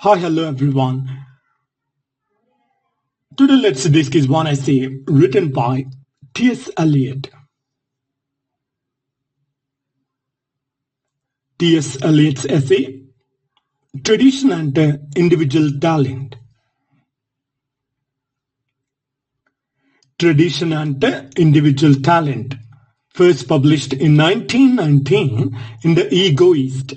Hi, hello everyone. Today let's discuss one essay written by T.S. Eliot. T.S. Eliot's essay, Tradition and Individual Talent. Tradition and Individual Talent, first published in 1919 in The Egoist,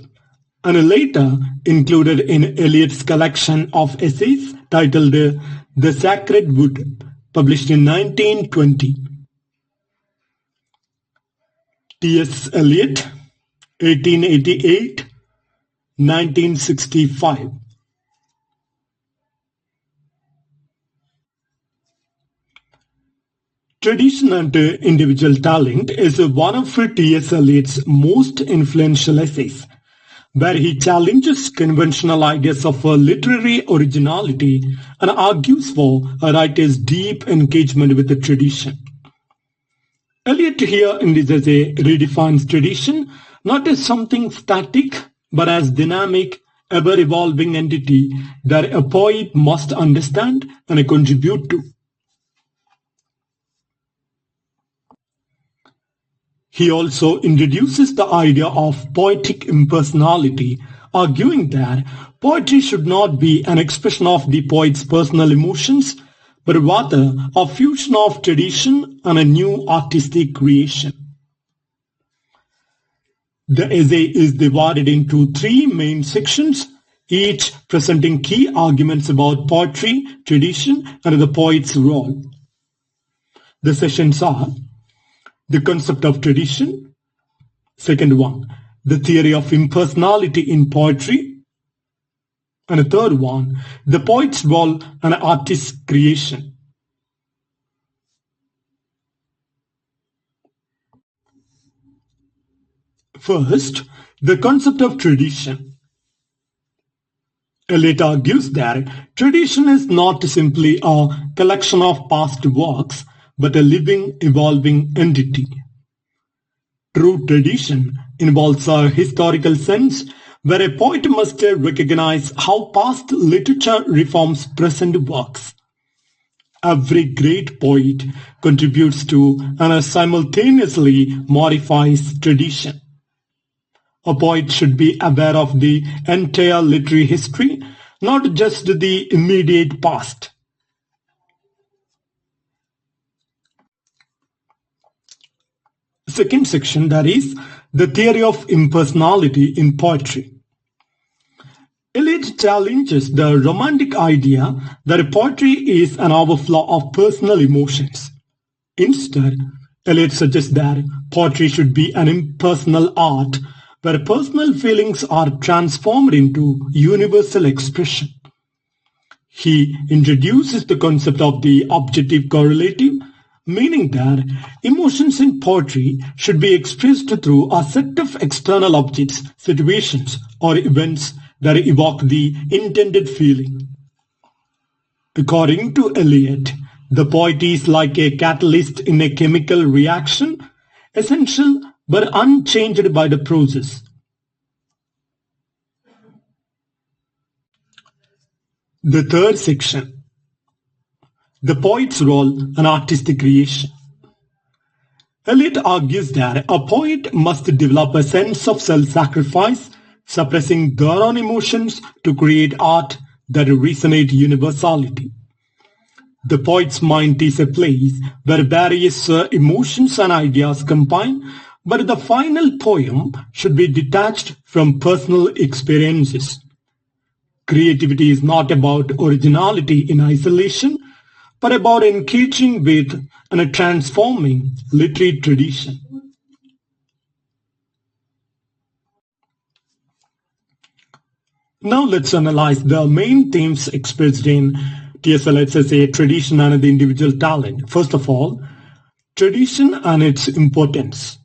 and later included in Eliot's collection of essays titled The Sacred Wood, published in 1920. T.S. Eliot, 1888-1965. Tradition and Individual Talent is one of T.S. Eliot's most influential essays, where he challenges conventional ideas of literary originality and argues for a writer's deep engagement with the tradition. Eliot here in this essay redefines tradition not as something static, but as dynamic, ever-evolving entity that a poet must understand and contribute to. He also introduces the idea of poetic impersonality, arguing that poetry should not be an expression of the poet's personal emotions, but rather a fusion of tradition and a new artistic creation. The essay is divided into three main sections, each presenting key arguments about poetry, tradition, and the poet's role. The sessions are: the concept of tradition. Second one, the theory of impersonality in poetry. And the third one, the poet's role and artist's creation. First, the concept of tradition. Eliot argues that tradition is not simply a collection of past works, but a living, evolving entity. True tradition involves a historical sense where a poet must recognize how past literature reforms present works. Every great poet contributes to and simultaneously modifies tradition. A poet should be aware of the entire literary history, not just the immediate past. Second section, that is, the theory of impersonality in poetry. Eliot challenges the romantic idea that poetry is an overflow of personal emotions. Instead, Eliot suggests that poetry should be an impersonal art where personal feelings are transformed into universal expression. He introduces the concept of the objective correlative, meaning that emotions in poetry should be expressed through a set of external objects, situations, or events that evoke the intended feeling. According to Eliot, the poet is like a catalyst in a chemical reaction, essential but unchanged by the process. The third section, the poet's role and artistic creation. Eliot argues that a poet must develop a sense of self-sacrifice, suppressing their own emotions to create art that resonate universality. The poet's mind is a place where various emotions and ideas combine, but the final poem should be detached from personal experiences. Creativity is not about originality in isolation, but about engaging with and transforming literary tradition. Now let's analyze the main themes expressed in T.S. Eliot's essay, Tradition and the Individual Talent. First of all, tradition and its importance.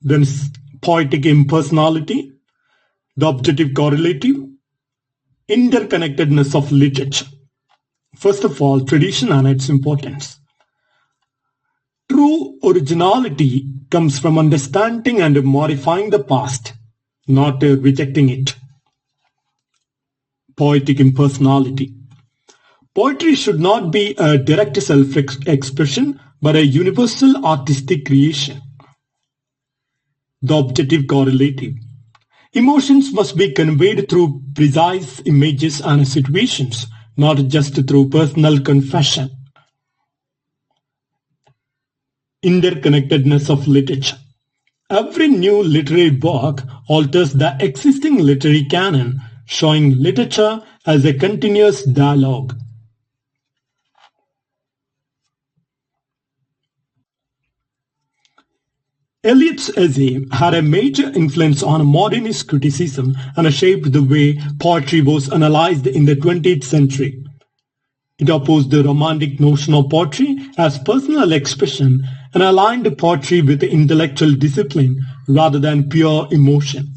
Then poetic impersonality, the objective correlative, interconnectedness of literature. First of all, tradition and its importance. True originality comes from understanding and modifying the past, not rejecting it. poetic impersonality. Poetry should not be a direct self-expression, but a universal artistic creation. The objective correlative. Emotions must be conveyed through precise images and situations, not just through personal confession. Interconnectedness of literature. Every new literary work alters the existing literary canon, showing literature as a continuous dialogue. Eliot's essay had a major influence on modernist criticism and shaped the way poetry was analyzed in the 20th century. It opposed the romantic notion of poetry as personal expression and aligned poetry with intellectual discipline rather than pure emotion.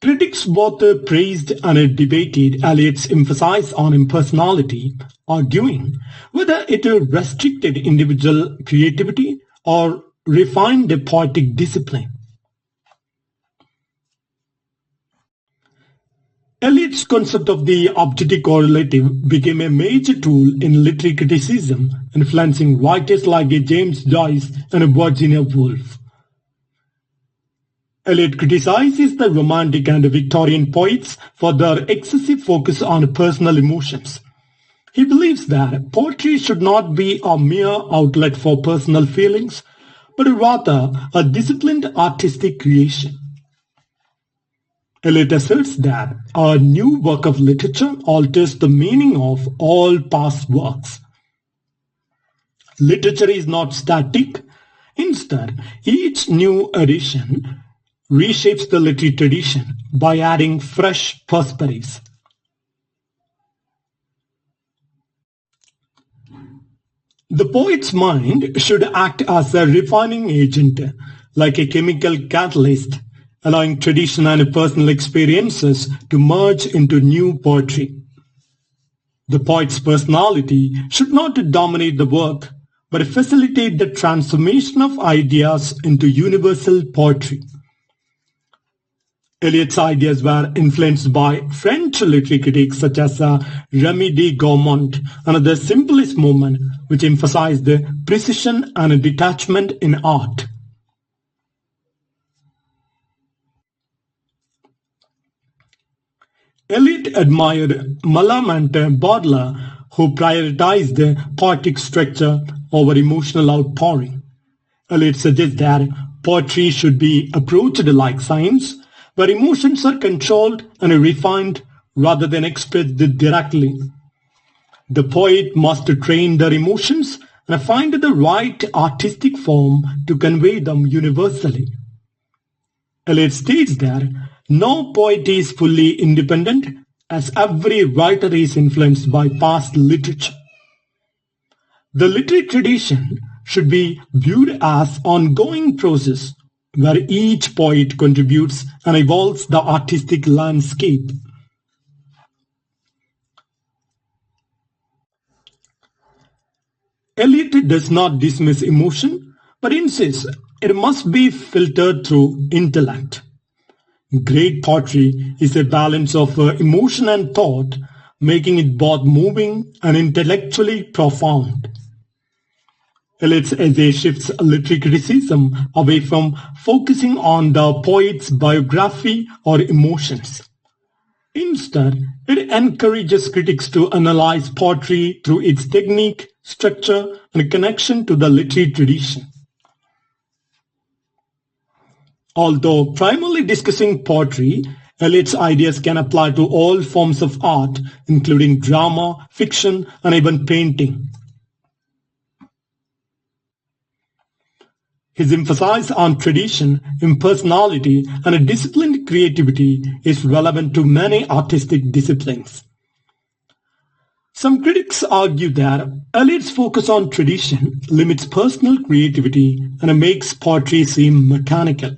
Critics both praised and debated Eliot's emphasis on impersonality, arguing whether it restricted individual creativity or refined the poetic discipline. Eliot's concept of the objective correlative became a major tool in literary criticism, influencing writers like James Joyce and Virginia Woolf. Eliot criticizes the Romantic and Victorian poets for their excessive focus on personal emotions. He believes that poetry should not be a mere outlet for personal feelings, but rather a disciplined artistic creation. Eliot asserts that a new work of literature alters the meaning of all past works. Literature is not static. Instead, each new edition reshapes the literary tradition by adding fresh perspectives. The poet's mind should act as a refining agent, like a chemical catalyst, allowing tradition and personal experiences to merge into new poetry. The poet's personality should not dominate the work, but facilitate the transformation of ideas into universal poetry. Eliot's ideas were influenced by French literary critics such as Remy de Gourmont and the Simplist movement, which emphasized the precision and detachment in art. Eliot admired Mallarmé and Baudelaire, who prioritized poetic structure over emotional outpouring. Eliot suggests that poetry should be approached like science, where emotions are controlled and refined rather than expressed directly. The poet must train their emotions and find the right artistic form to convey them universally. Eliot states that no poet is fully independent, as every writer is influenced by past literature. The literary tradition should be viewed as an ongoing process, where each poet contributes and evolves the artistic landscape. Eliot does not dismiss emotion, but insists it must be filtered through intellect. Great poetry is a balance of emotion and thought, making it both moving and intellectually profound. Eliot's essay shifts literary criticism away from focusing on the poet's biography or emotions. Instead, it encourages critics to analyze poetry through its technique, structure, and connection to the literary tradition. Although primarily discussing poetry, Eliot's ideas can apply to all forms of art, including drama, fiction, and even painting. His emphasis on tradition, impersonality, and disciplined creativity is relevant to many artistic disciplines. Some critics argue that Eliot's focus on tradition limits personal creativity and makes poetry seem mechanical.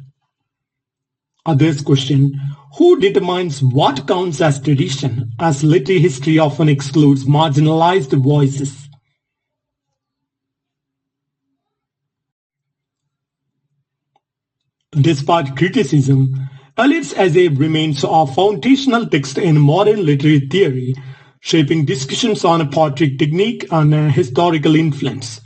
Others question who determines what counts as tradition, as literary history often excludes marginalized voices. Despite criticism, Eliot's essay remains a foundational text in modern literary theory, shaping discussions on poetic technique and historical influence.